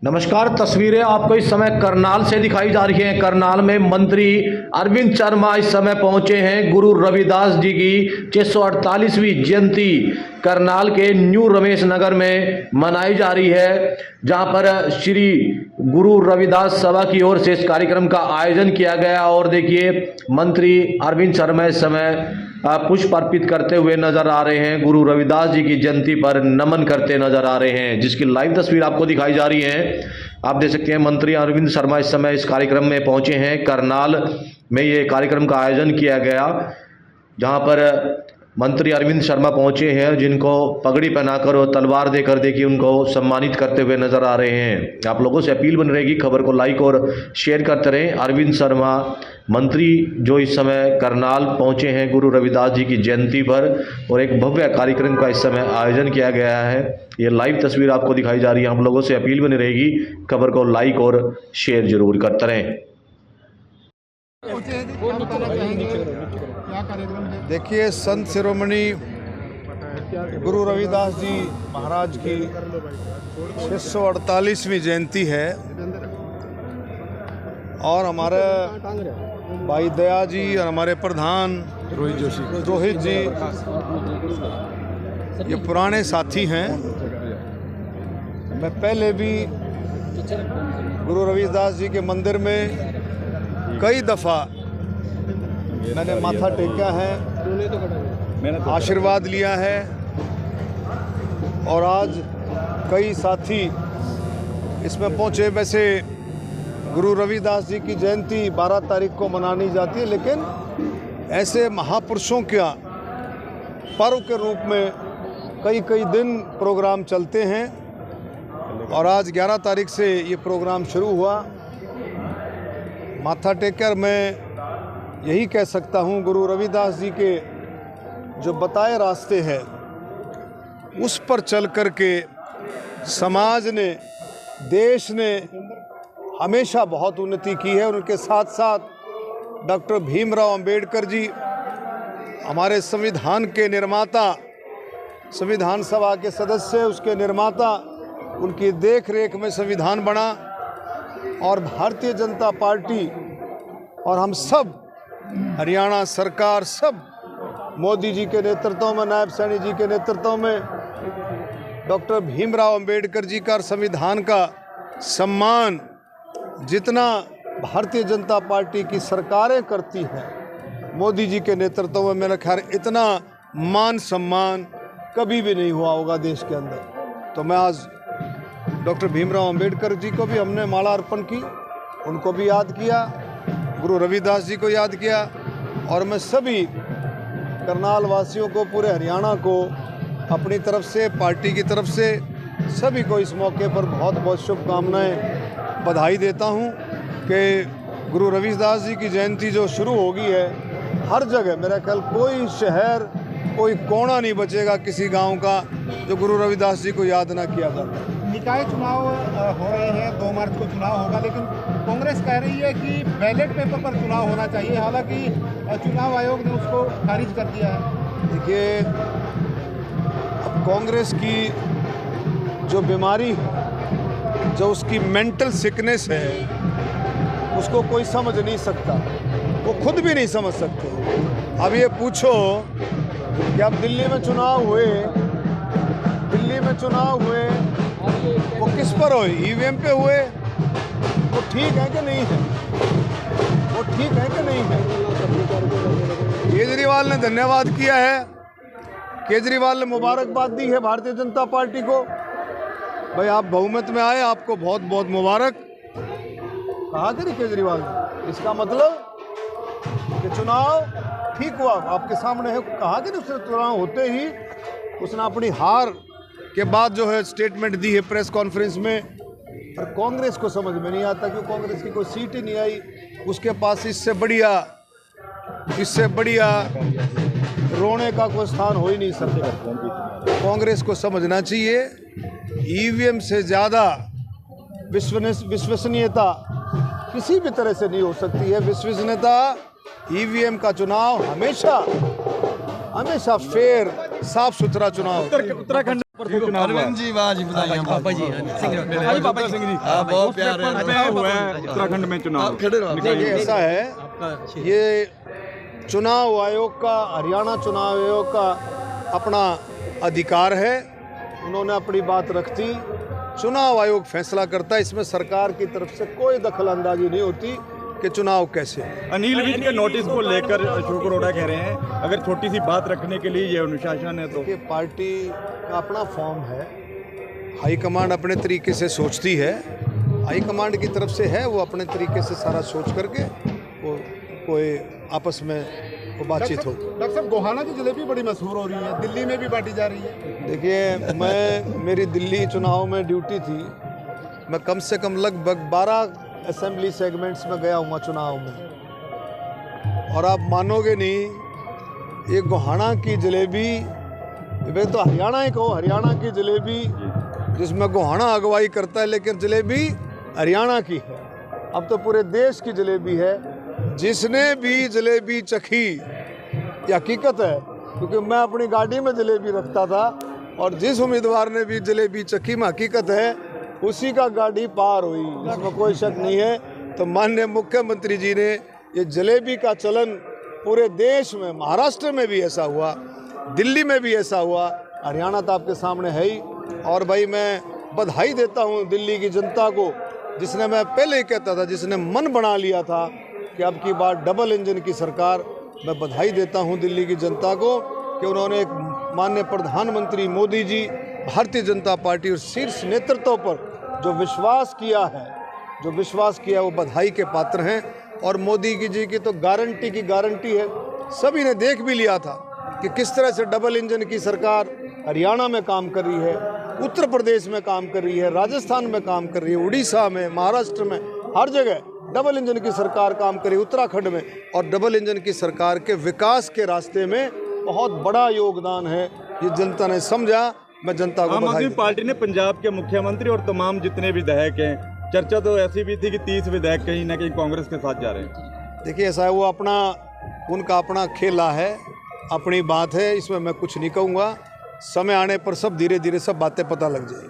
नमस्कार। तस्वीरें आपको इस समय करनाल से दिखाई जा रही हैं। करनाल में मंत्री अरविंद शर्मा इस समय पहुंचे हैं। गुरु रविदास जी की 648वीं जयंती करनाल के न्यू रमेश नगर में मनाई जा रही है, जहां पर श्री गुरु रविदास सभा की ओर से इस कार्यक्रम का आयोजन किया गया। और देखिए, मंत्री अरविंद शर्मा इस समय पुष्प अर्पित करते हुए नजर आ रहे हैं। गुरु रविदास जी की जयंती पर नमन करते नजर आ रहे हैं, जिसकी लाइव तस्वीर आपको दिखाई जा रही है। आप देख सकते हैं, मंत्री अरविंद शर्मा इस समय इस कार्यक्रम में पहुंचे हैं। करनाल में ये कार्यक्रम का आयोजन किया गया, जहां पर मंत्री अरविंद शर्मा पहुंचे हैं, जिनको पगड़ी पहनाकर और तलवार देकर देखिए उनको सम्मानित करते हुए नजर आ रहे हैं। आप लोगों से अपील बन रहेगी, खबर को लाइक और शेयर करते रहें। अरविंद शर्मा मंत्री जो इस समय करनाल पहुंचे हैं गुरु रविदास जी की जयंती पर, और एक भव्य कार्यक्रम का इस समय आयोजन किया गया है। ये लाइव तस्वीर आपको दिखाई जा रही है। आप लोगों से अपील बनी रहेगी, खबर को लाइक और शेयर जरूर करते रहें। देखिए, संत शिरोमणि गुरु रविदास जी महाराज की 648वीं जयंती है, और हमारे भाई दया जी और हमारे प्रधान रोहित जी ये पुराने साथी हैं। मैं पहले भी गुरु रविदास जी के मंदिर में कई दफ़ा मैंने माथा टेका है, आशीर्वाद लिया है, और आज कई साथी इसमें पहुँचे। वैसे गुरु रविदास जी की जयंती 12 तारीख को मनानी जाती है, लेकिन ऐसे महापुरुषों का पर्व के रूप में कई कई दिन प्रोग्राम चलते हैं, और आज 11 तारीख से ये प्रोग्राम शुरू हुआ। माथा टेकर मैं यही कह सकता हूँ, गुरु रविदास जी के जो बताए रास्ते हैं उस पर चल कर के समाज ने, देश ने हमेशा बहुत उन्नति की है। उनके साथ साथ डॉक्टर भीमराव अंबेडकर जी, हमारे संविधान के निर्माता, संविधान सभा के सदस्य, उसके निर्माता, उनकी देख रेख में संविधान बना। और भारतीय जनता पार्टी और हम सब, हरियाणा सरकार, सब मोदी जी के नेतृत्व में, नायब सैनी जी के नेतृत्व में डॉक्टर भीमराव अंबेडकर जी का संविधान का सम्मान जितना भारतीय जनता पार्टी की सरकारें करती हैं, मोदी जी के नेतृत्व में, मेरा ख्याल इतना मान सम्मान कभी भी नहीं हुआ होगा देश के अंदर। तो मैं आज डॉक्टर भीमराव अंबेडकर जी को भी हमने माला अर्पण की, उनको भी याद किया, गुरु रविदास जी को याद किया, और मैं सभी करनाल वासियों को, पूरे हरियाणा को अपनी तरफ से, पार्टी की तरफ से सभी को इस मौके पर बहुत बहुत शुभकामनाएं, बधाई देता हूं कि गुरु रविदास जी की जयंती जो शुरू होगी है, हर जगह मेरा ख्याल कोई शहर, कोई कोना नहीं बचेगा किसी गांव का जो गुरु रविदास जी को याद ना किया जाता। निकाय चुनाव हो रहे हैं, 2 मार्च को चुनाव होगा, लेकिन कांग्रेस कह रही है कि बैलेट पेपर पर चुनाव होना चाहिए। हालांकि चुनाव आयोग ने उसको खारिज कर दिया है। देखिए, अब कांग्रेस की जो बीमारी, जो उसकी मेंटल सिकनेस है, उसको कोई समझ नहीं सकता, वो खुद भी नहीं समझ सकते। अब ये पूछो कि अब दिल्ली में चुनाव हुए, वो किस पर हुए? ईवीएम पे हुए? वो ठीक है कि नहीं है? वो ठीक है कि नहीं है? केजरीवाल ने धन्यवाद किया है, केजरीवाल ने मुबारकबाद दी है भारतीय जनता पार्टी को, भाई आप बहुमत में आए, आपको बहुत बहुत मुबारक। कहा कि नहीं केजरीवाल ने? इसका मतलब कि चुनाव ठीक हुआ, आपके सामने है। कहा कि नहीं, उसने चुनाव होते ही उसने अपनी हार के बाद जो है स्टेटमेंट दी है प्रेस कॉन्फ्रेंस में। पर कांग्रेस को समझ में नहीं आता, क्यों कांग्रेस की कोई सीट ही नहीं आई। उसके पास इससे बढ़िया रोने का कोई स्थान हो ही नहीं सकता। कांग्रेस को समझना चाहिए, ईवीएम से ज़्यादा विश्वसनीयता किसी भी तरह से नहीं हो सकती है। विश्वसनीयता, ईवीएम का चुनाव हमेशा फेयर, साफ सुथरा चुनाव। उत्तराखंड अरविंद जी वाह जी बधाइयां बाबा जी बाबा सिंह जी बहुत प्यार है हुआ है उत्तराखंड में चुनाव। खड़े रहो देखिए ऐसा है, ये चुनाव आयोग का, हरियाणा चुनाव आयोग का अपना अधिकार है, उन्होंने अपनी बात रख दी। चुनाव आयोग फैसला करता है, इसमें सरकार की तरफ से कोई दखल अंदाजी नहीं होती कि चुनाव कैसे। अनिल विज के नोटिस को लेकर अशोक अरोड़ा कह रहे हैं अगर छोटी सी बात रखने के लिए ये अनुशासन है तो। कि पार्टी का अपना फॉर्म है, हाईकमांड अपने तरीके से सोचती है, हाईकमांड की तरफ से है, वो अपने तरीके से सारा सोच करके वो कोई आपस में वो बातचीत हो। डॉक्टर साहब, गोहाना की जलेबी बड़ी मशहूर हो रही है, दिल्ली में भी बांटी जा रही है। देखिए, मेरी दिल्ली चुनाव में ड्यूटी थी, मैं कम से कम लगभग 12 असेंबली सेगमेंट्स में गया हुआ चुनाव में, और आप मानोगे नहीं, ये गोहाना की जलेबी, वे तो हरियाणा ही कहो, हरियाणा की जलेबी जिसमें गोहाना अगुवाई करता है, लेकिन जलेबी हरियाणा की है। अब तो पूरे देश की जलेबी है। जिसने भी जलेबी चखी, ये हकीकत है, क्योंकि मैं अपनी गाड़ी में जलेबी रखता था, और जिस उम्मीदवार ने भी जलेबी चखी, में हकीकत है उसी का गाड़ी पार हुई, इसमें कोई शक नहीं है। तो माननीय मुख्यमंत्री जी ने ये जलेबी का चलन पूरे देश में, महाराष्ट्र में भी ऐसा हुआ, दिल्ली में भी ऐसा हुआ, हरियाणा तो आपके सामने है ही। और भाई मैं बधाई देता हूँ दिल्ली की जनता को, जिसने, मैं पहले ही कहता था, जिसने मन बना लिया था कि अब की बार डबल इंजन की सरकार। मैं बधाई देता हूँ दिल्ली की जनता को कि उन्होंने एक माननीय प्रधानमंत्री मोदी जी, भारतीय जनता पार्टी और शीर्ष नेतृत्व पर जो विश्वास किया, वो बधाई के पात्र हैं। और मोदी जी की तो गारंटी है, सभी ने देख भी लिया था कि किस तरह से डबल इंजन की सरकार हरियाणा में काम कर रही है, उत्तर प्रदेश में काम कर रही है, राजस्थान में काम कर रही है, उड़ीसा में, महाराष्ट्र में, हर जगह डबल इंजन की सरकार काम कर रही है, उत्तराखंड में। और डबल इंजन की सरकार के विकास के रास्ते में बहुत बड़ा योगदान है, ये जनता ने समझा। मैं जनता को आम बधाई आदमी देता पार्टी ने पंजाब के मुख्यमंत्री और तमाम जितने विधायक हैं, चर्चा तो ऐसी भी थी कि 30 विधायक कहीं ना कहीं कांग्रेस के साथ जा रहे हैं। हूं। देखिए ऐसा है, वो उनका अपना खेला है, अपनी बात है, इसमें मैं कुछ नहीं कहूँगा। समय आने पर सब धीरे धीरे सब बातें पता लग जाएगी।